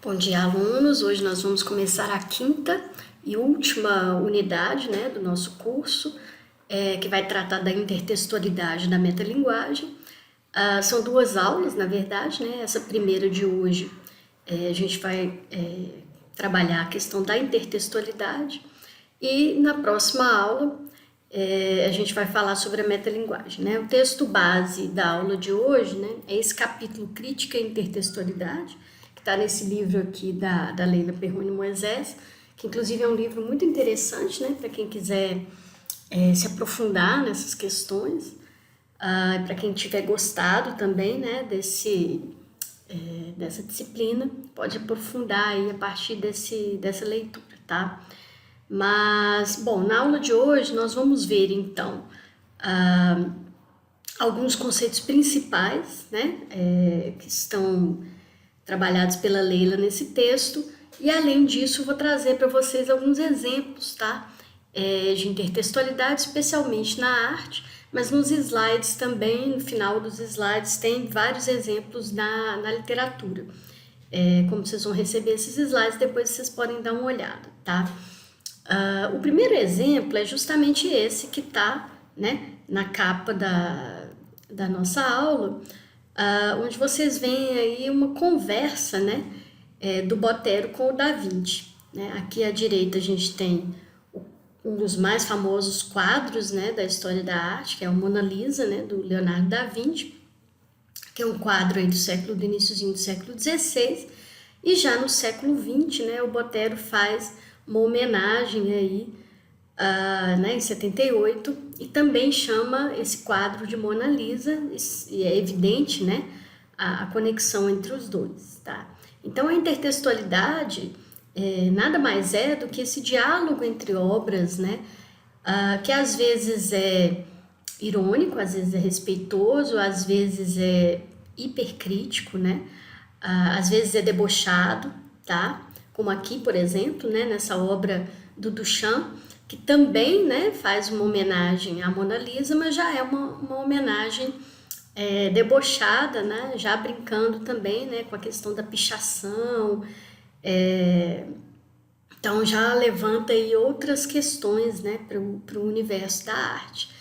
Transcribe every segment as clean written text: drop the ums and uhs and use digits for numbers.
Bom dia, alunos. Hoje nós vamos começar a quinta e última unidade, né, do nosso curso, que vai tratar da intertextualidade da metalinguagem. São duas aulas, na verdade, né? Essa primeira de hoje, a gente vai trabalhar a questão da intertextualidade e na próxima aula a gente vai falar sobre a metalinguagem, né? O texto base da aula de hoje, né, é esse capítulo Crítica e Intertextualidade, que está nesse livro aqui da Leila Perrone Moisés, que inclusive é um livro muito interessante, né, para quem quiser se aprofundar nessas questões, para quem tiver gostado também, né, dessa disciplina, pode aprofundar aí a partir dessa leitura, tá? Mas, bom, na aula de hoje nós vamos ver então alguns conceitos principais, né, que estão trabalhados pela Leila nesse texto, e além disso vou trazer para vocês alguns exemplos, tá, de intertextualidade, especialmente na arte, mas nos slides também, no final dos slides, tem vários exemplos na literatura. Como vocês vão receber esses slides, depois vocês podem dar uma olhada, tá? O primeiro exemplo é justamente esse que está, né, na capa da nossa aula, onde vocês veem aí uma conversa, né, do Botero com o Da Vinci, né? Aqui à direita a gente tem um dos mais famosos quadros, né, da história da arte, que é o Mona Lisa, né, do Leonardo da Vinci, que é um quadro aí do iníciozinho do século XVI, e já no século XX, né, o Botero faz uma homenagem aí, né, em 78, e também chama esse quadro de Mona Lisa, e é evidente, né, a conexão entre os dois, tá? Então, a intertextualidade nada mais é do que esse diálogo entre obras, né, que às vezes é irônico, às vezes é respeitoso, às vezes é hipercrítico, né, às vezes é debochado, tá? Como aqui, por exemplo, né, nessa obra do Duchamp, que também, né, faz uma homenagem à Mona Lisa, mas já é uma homenagem debochada, né, já brincando também, né, com a questão da pichação, então já levanta aí outras questões, né, para o universo da arte.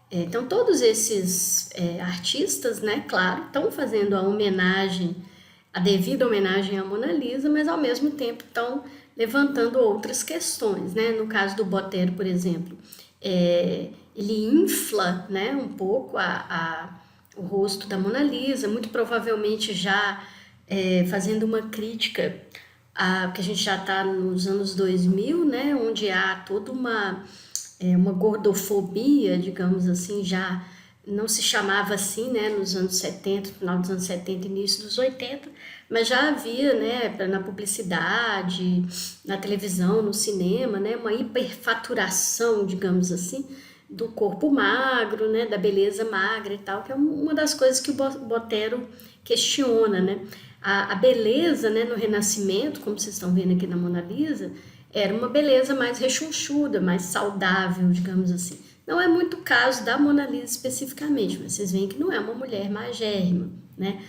Então todos esses artistas, né, claro, estão fazendo a devida homenagem à Mona Lisa, mas ao mesmo tempo estão levantando outras questões, né? No caso do Botero, por exemplo, ele infla, né, um pouco o rosto da Mona Lisa, muito provavelmente já fazendo uma crítica, porque a gente já está nos anos 2000, né, onde há toda uma gordofobia, digamos assim, já não se chamava assim, né, nos anos 70, final dos anos 70, início dos 80, mas já havia, né, na publicidade, na televisão, no cinema, né, uma hiperfaturação, digamos assim, do corpo magro, né, da beleza magra e tal, que é uma das coisas que o Botero questiona, né. A beleza, né, no Renascimento, como vocês estão vendo aqui na Mona Lisa, era uma beleza mais rechonchuda, mais saudável, digamos assim. Não é muito o caso da Mona Lisa especificamente, mas vocês veem que não é uma mulher magérrima, né?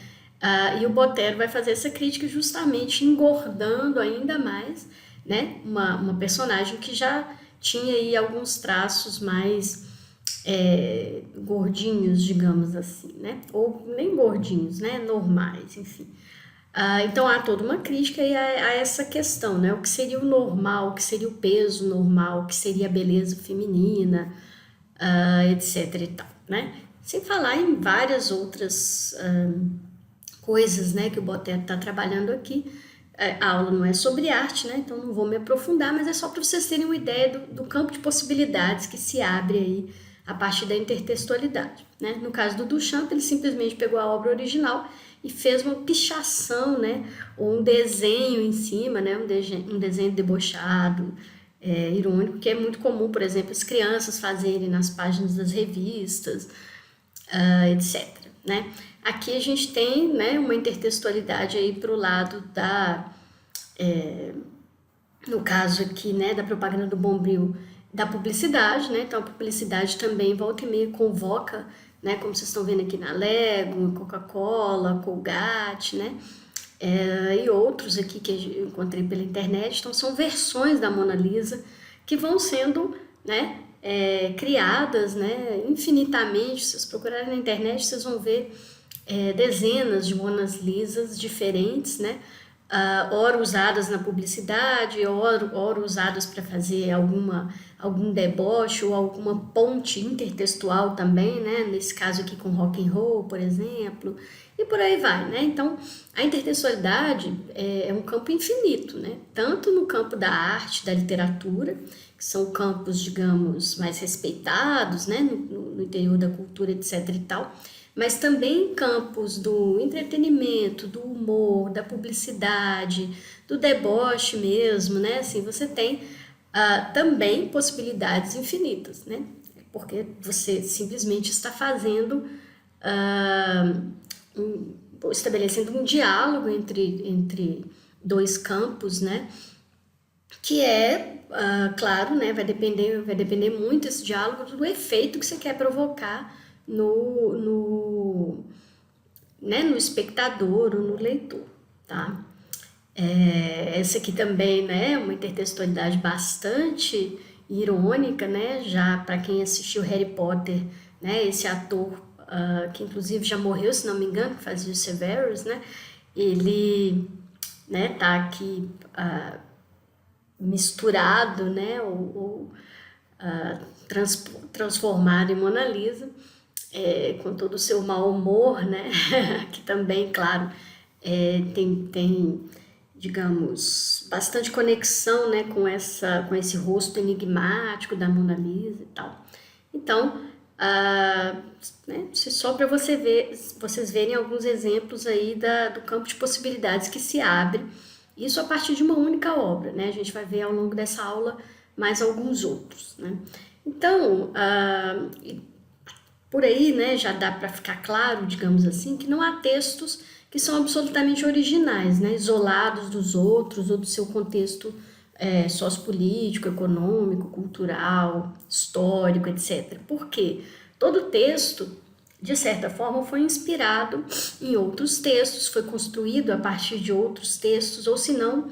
E o Botero vai fazer essa crítica justamente engordando ainda mais, né, uma personagem que já tinha aí alguns traços mais gordinhos, digamos assim, né? Ou nem gordinhos, né? Normais, enfim. Então há toda uma crítica aí a essa questão, né? O que seria o normal, o que seria o peso normal, o que seria a beleza feminina, etc e tal, né? Sem falar em várias outras coisas, né, que o Botero está trabalhando aqui. A aula não é sobre arte, né? Então não vou me aprofundar, mas é só para vocês terem uma ideia do campo de possibilidades que se abre aí a partir da intertextualidade, né? No caso do Duchamp, ele simplesmente pegou a obra original e fez uma pichação, né, ou um desenho em cima, né, um desenho debochado, irônico, que é muito comum, por exemplo, as crianças fazerem nas páginas das revistas, etc. Né? Aqui a gente tem, né, uma intertextualidade aí para o lado no caso aqui, né, da propaganda do Bombril, da publicidade, né? Então a publicidade também volta e meia convoca, né, como vocês estão vendo aqui na Lego, Coca-Cola, Colgate, né? e outros aqui que eu encontrei pela internet. Então, são versões da Mona Lisa que vão sendo, né, criadas, né, infinitamente. Se vocês procurarem na internet, vocês vão ver dezenas de Monas Lisas diferentes, né, ora usadas na publicidade, ora usadas para fazer algum deboche ou alguma ponte intertextual também, né? Nesse caso aqui com rock and roll, por exemplo, e por aí vai, né? Então, a intertextualidade é um campo infinito, né? Tanto no campo da arte, da literatura, que são campos, digamos, mais respeitados, né? No interior da cultura, etc e tal, mas também em campos do entretenimento, do humor, da publicidade, do deboche mesmo, né? Assim, você tem também possibilidades infinitas, né? Porque você simplesmente está fazendo, estabelecendo um diálogo entre dois campos, né? Que claro, né? Vai depender muito esse diálogo do efeito que você quer provocar no espectador ou no leitor, tá? Essa aqui também, né, é uma intertextualidade bastante irônica, né, já para quem assistiu Harry Potter, né, esse ator que inclusive já morreu, se não me engano, que fazia o Severus, né, ele, né, tá aqui misturado, né, ou transformado em Mona Lisa, com todo o seu mau humor, né, que também, claro, tem, digamos, bastante conexão, né, com esse rosto enigmático da Mona Lisa e tal. Então, né, só para vocês verem alguns exemplos aí do campo de possibilidades que se abre, isso a partir de uma única obra, né? A gente vai ver ao longo dessa aula mais alguns outros, né? Então, por aí, né, já dá para ficar claro, digamos assim, que não há textos que são absolutamente originais, né, isolados dos outros ou do seu contexto sociopolítico, econômico, cultural, histórico, etc. Por quê? Todo texto, de certa forma, foi inspirado em outros textos, foi construído a partir de outros textos, ou se não,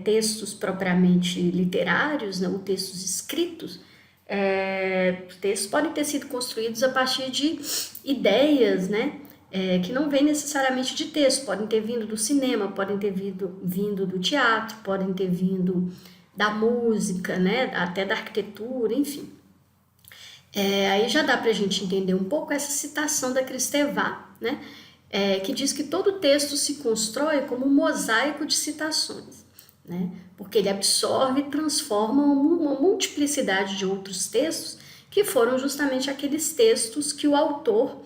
textos propriamente literários, né, ou textos escritos. Textos podem ter sido construídos a partir de ideias, né, que não vêm necessariamente de texto, podem ter vindo do cinema, podem ter vindo do teatro, podem ter vindo da música, né, até da arquitetura, enfim. Aí já dá para a gente entender um pouco essa citação da Kristeva, né, que diz que todo texto se constrói como um mosaico de citações, né, porque ele absorve e transforma uma multiplicidade de outros textos que foram justamente aqueles textos que o autor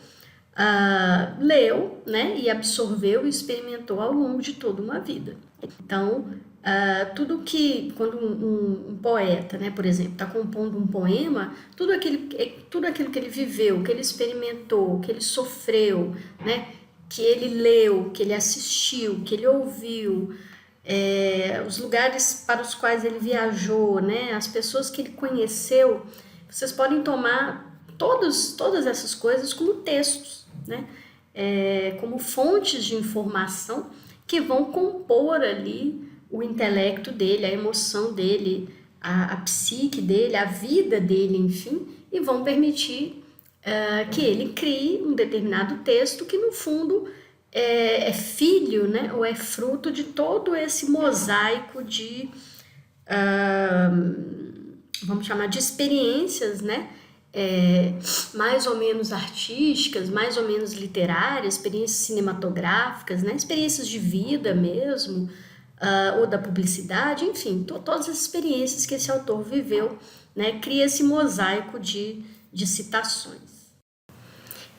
leu, né, e absorveu e experimentou ao longo de toda uma vida. Então, quando um poeta, né, por exemplo, está compondo um poema, tudo aquilo que ele viveu, que ele experimentou, que ele sofreu, né, que ele leu, que ele assistiu, que ele ouviu, os lugares para os quais ele viajou, né, as pessoas que ele conheceu, vocês podem tomar todas essas coisas como textos, né, como fontes de informação que vão compor ali o intelecto dele, a emoção dele, a psique dele, a vida dele, enfim, e vão permitir que ele crie um determinado texto que, no fundo, é filho, né, ou é fruto de todo esse mosaico de, vamos chamar de experiências, né, mais ou menos artísticas, mais ou menos literárias, experiências cinematográficas, né, experiências de vida mesmo, ou da publicidade, enfim, todas as experiências que esse autor viveu, né, cria esse mosaico de citações.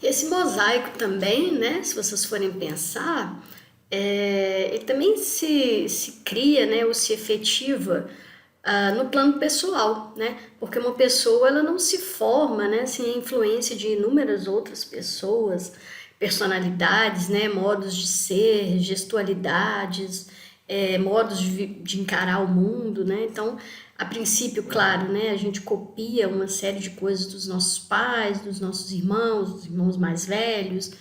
Esse mosaico também, né, se vocês forem pensar, ele também se cria, né, ou se efetiva no plano pessoal, né, porque uma pessoa ela não se forma, né, sem a influência de inúmeras outras pessoas, personalidades, né, modos de ser, gestualidades, modos de encarar o mundo, né? Então, a princípio, claro, né, a gente copia uma série de coisas dos nossos pais, dos nossos irmãos, dos irmãos mais velhos,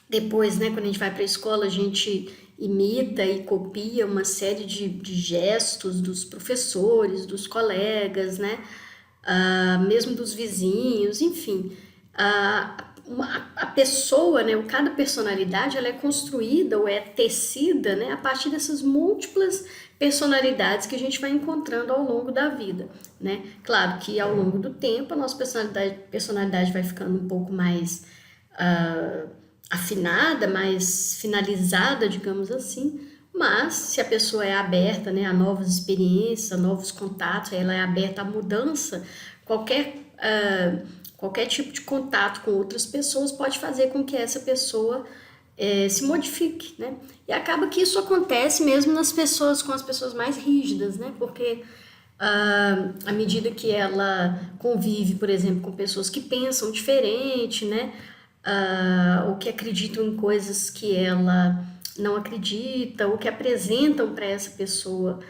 Depois, né, quando a gente vai para a escola, a gente imita e copia uma série de gestos dos professores, dos colegas, né, mesmo dos vizinhos, enfim. A pessoa, né, cada personalidade, ela é construída ou é tecida, né, a partir dessas múltiplas personalidades que a gente vai encontrando ao longo da vida, né? Claro que ao longo do tempo a nossa personalidade vai ficando um pouco mais afinada, mais finalizada, digamos assim, mas se a pessoa é aberta, né, a novas experiências, a novos contatos, ela é aberta à mudança, qualquer tipo de contato com outras pessoas pode fazer com que essa pessoa se modifique, né? E acaba que isso acontece mesmo com as pessoas mais rígidas, né? Porque à medida que ela convive, por exemplo, com pessoas que pensam diferente, né? Ou que acreditam em coisas que ela não acredita, ou que apresentam para essa pessoa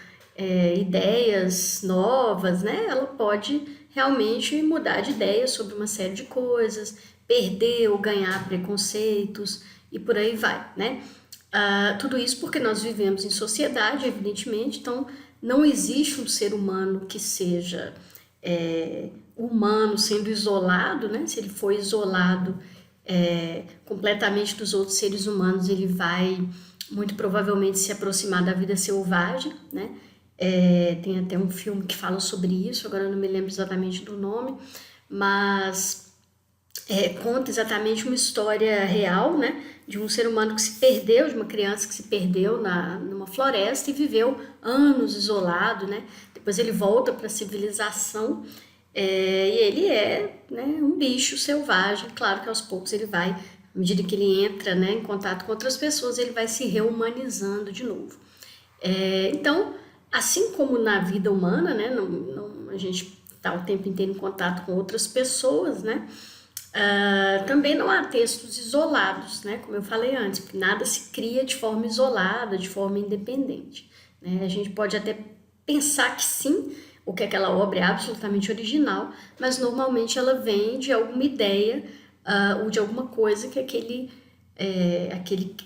ideias novas, né? Ela pode realmente mudar de ideia sobre uma série de coisas, perder ou ganhar preconceitos e por aí vai, né? Tudo isso porque nós vivemos em sociedade, evidentemente, então não existe um ser humano que seja humano sendo isolado, né? Se ele for isolado completamente dos outros seres humanos, ele vai muito provavelmente se aproximar da vida selvagem, né? Tem até um filme que fala sobre isso, agora eu não me lembro exatamente do nome, mas conta exatamente uma história real, né? De um ser humano que se perdeu, de uma criança que se perdeu numa floresta e viveu anos isolado, né? Depois ele volta para a civilização e ele é, né, um bicho selvagem. Claro que aos poucos ele vai, à medida que ele entra, né, em contato com outras pessoas, ele vai se reumanizando de novo. Então, assim como na vida humana, né, a gente está o tempo inteiro em contato com outras pessoas, né, também não há textos isolados, né, como eu falei antes, porque nada se cria de forma isolada, de forma independente, né? A gente pode até pensar que sim, ou que aquela obra é absolutamente original, mas normalmente ela vem de alguma ideia ou de alguma coisa que aquele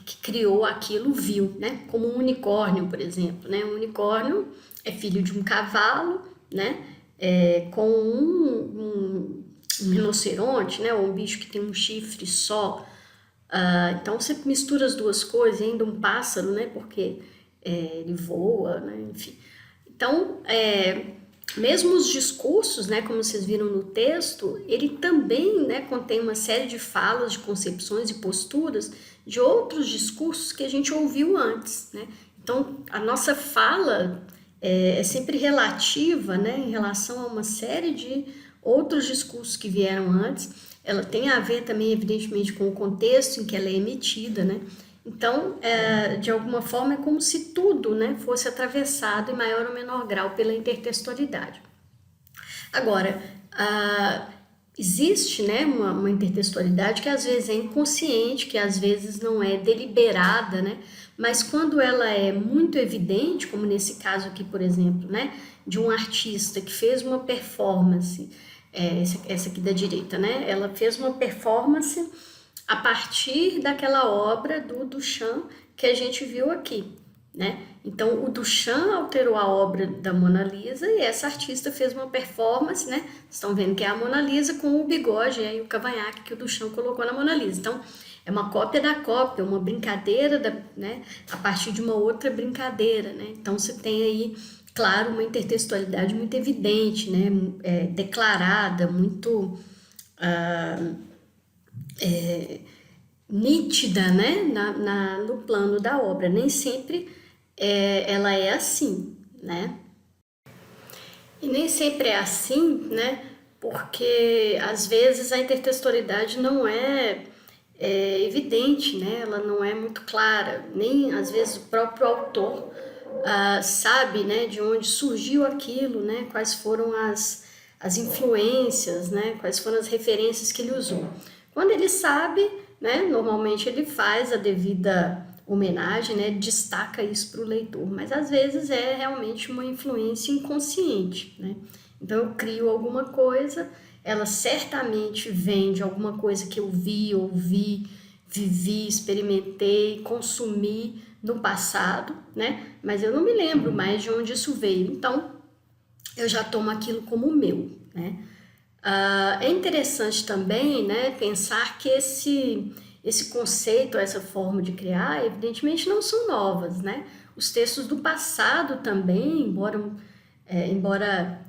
que criou aquilo viu, né? Como um unicórnio, por exemplo, né? Um unicórnio é filho de um cavalo, né? Com um rinoceronte, né? Ou um bicho que tem um chifre só. Então você mistura as duas coisas, ainda um pássaro, né? Porque ele voa, né? Enfim. Então, mesmo os discursos, né, como vocês viram no texto, ele também, né, contém uma série de falas, de concepções e posturas de outros discursos que a gente ouviu antes, né? Então, a nossa fala é sempre relativa, né, em relação a uma série de outros discursos que vieram antes. Ela tem a ver também, evidentemente, com o contexto em que ela é emitida, né? Então, de alguma forma, é como se tudo, né, fosse atravessado em maior ou menor grau pela intertextualidade. Agora, existe, né, uma intertextualidade que às vezes é inconsciente, que às vezes não é deliberada, né, mas quando ela é muito evidente, como nesse caso aqui, por exemplo, né, de um artista que fez uma performance, essa aqui da direita, né, ela fez uma performance a partir daquela obra do Duchamp que a gente viu aqui, né? Então, o Duchamp alterou a obra da Mona Lisa e essa artista fez uma performance, né? Estão vendo que é a Mona Lisa com o bigode e o cavanhaque que o Duchamp colocou na Mona Lisa. Então, é uma cópia da cópia, uma brincadeira, né? A partir de uma outra brincadeira, né? Então, você tem aí, claro, uma intertextualidade muito evidente, né? Declarada, muito nítida, né, no plano da obra. Nem sempre ela é assim, né? E nem sempre é assim, né? Porque às vezes a intertextualidade não é evidente, né? Ela não é muito clara. Nem às vezes o próprio autor sabe, né, de onde surgiu aquilo, né? Quais foram as influências, né? Quais foram as referências que ele usou. Quando ele sabe, né, normalmente ele faz a devida homenagem, né, destaca isso para o leitor, mas às vezes é realmente uma influência inconsciente, né? Então eu crio alguma coisa, ela certamente vem de alguma coisa que eu vi, ouvi, vivi, experimentei, consumi no passado, né? Mas eu não me lembro mais de onde isso veio. Então, eu já tomo aquilo como meu, né? É interessante também, né, pensar que esse conceito, essa forma de criar, evidentemente não são novas, né? Os textos do passado também, embora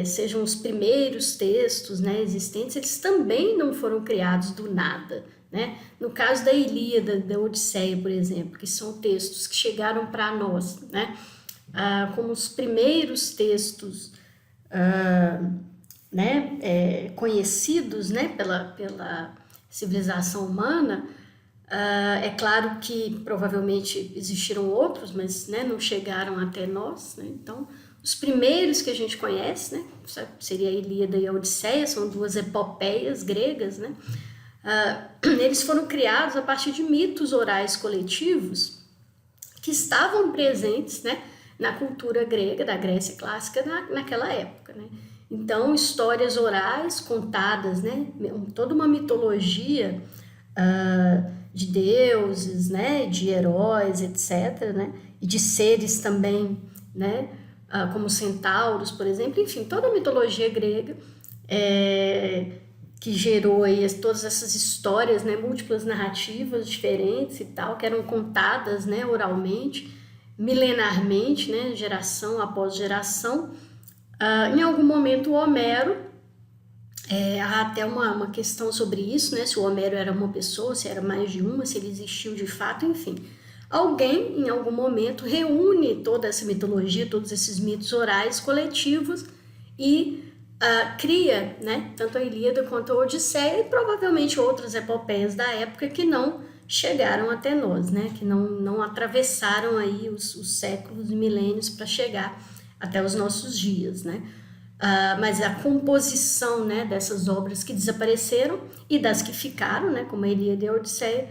sejam os primeiros textos, né, existentes, eles também não foram criados do nada, né? No caso da Ilíada, da Odisseia, por exemplo, que são textos que chegaram para nós, né, como os primeiros textos conhecidos, né, pela civilização humana. É claro que provavelmente existiram outros, mas, né, não chegaram até nós, né? Então, os primeiros que a gente conhece, né, seria a Ilíada e a Odisseia, são duas epopeias gregas, né? Eles foram criados a partir de mitos orais coletivos que estavam presentes, né, na cultura grega, da Grécia clássica, naquela época, né? Então, histórias orais contadas, né, toda uma mitologia de deuses, né, de heróis, etc., né, e de seres também, né, como centauros, por exemplo, enfim, toda a mitologia grega que gerou aí todas essas histórias, né, múltiplas narrativas diferentes e tal, que eram contadas, né, oralmente, milenarmente, né, geração após geração. Em algum momento o Homero, há até uma questão sobre isso, né, se o Homero era uma pessoa, se era mais de uma, se ele existiu de fato, enfim. Alguém, em algum momento, reúne toda essa mitologia, todos esses mitos orais coletivos e cria, né, tanto a Ilíada quanto a Odisseia e provavelmente outras epopeias da época que não chegaram até nós, né, que não atravessaram aí os séculos e milênios para chegar até os nossos dias, né. Mas a composição, né, dessas obras que desapareceram e das que ficaram, né, como a Ilíada e a Odisseia,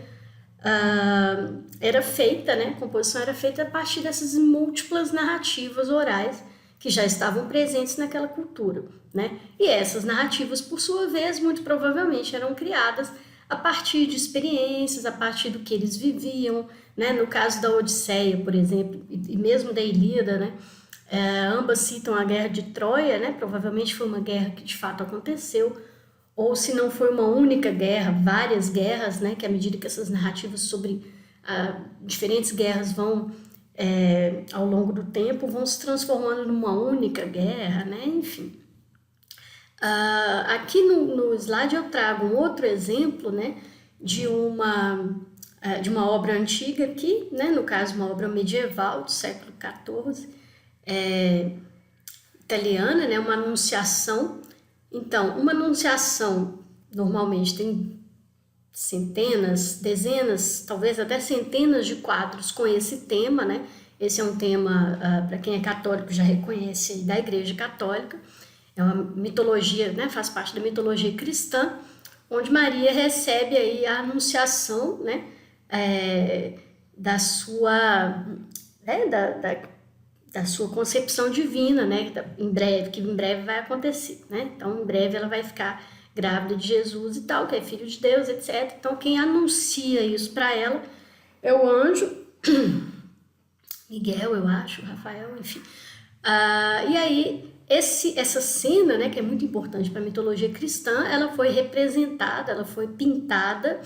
era feita, né, a composição era feita a partir dessas múltiplas narrativas orais que já estavam presentes naquela cultura, né? E essas narrativas, por sua vez, muito provavelmente eram criadas a partir de experiências, a partir do que eles viviam, né? No caso da Odisseia, por exemplo, e mesmo da Ilíada, né? Ambas citam a Guerra de Troia, né? Provavelmente foi uma guerra que de fato aconteceu, ou se não foi uma única guerra, várias guerras, né? Que à medida que essas narrativas sobre diferentes guerras vão ao longo do tempo vão se transformando numa única guerra, né? Enfim. Aqui no slide eu trago um outro exemplo, né, de uma obra antiga aqui, né, no caso uma obra medieval do século XIV, italiana, né, uma anunciação. Então, uma anunciação normalmente tem centenas, dezenas, talvez até centenas de quadros com esse tema, né? Esse é um tema, para quem é católico já reconhece aí, da Igreja Católica. É uma mitologia, né? Faz parte da mitologia cristã, onde Maria recebe aí a anunciação, né? Da sua concepção divina, né? Que em breve vai acontecer, né? Então, em breve ela vai ficar grávida de Jesus e tal, que é filho de Deus, etc. Então, quem anuncia isso para ela é o anjo Miguel, eu acho, Rafael, enfim. E aí, essa cena, né, que é muito importante para a mitologia cristã, ela foi representada, ela foi pintada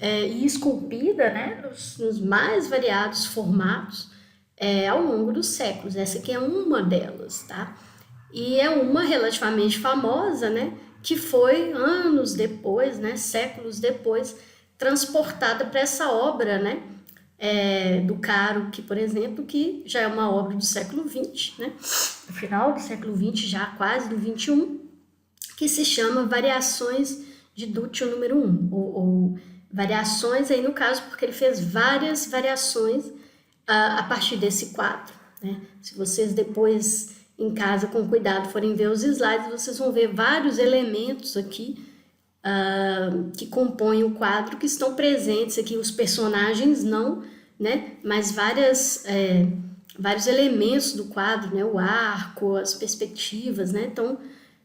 e esculpida, né, nos mais variados formatos ao longo dos séculos. Essa aqui é uma delas, tá? E é uma relativamente famosa, né, que foi anos depois, né, séculos depois, transportada para essa obra, né, do Caro, que, por exemplo, que já é uma obra do século XX, né, no final do século XX, já quase do XXI, que se chama Variações de Dútil número 1, ou variações aí no caso, porque ele fez várias variações a partir desse quadro, né. Se vocês depois em casa, com cuidado, forem ver os slides, vocês vão ver vários elementos aqui que compõem o quadro, que estão presentes aqui, os personagens não, né, mas vários elementos do quadro, né, o arco, as perspectivas, né, estão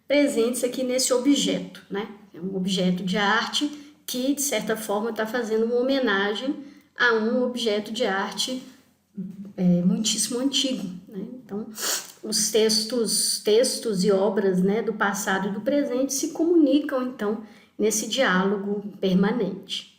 presentes aqui nesse objeto, né, é um objeto de arte que, de certa forma, está fazendo uma homenagem a um objeto de arte muitíssimo antigo, né? Então, os textos e obras, né, do passado e do presente se comunicam, então, nesse diálogo permanente.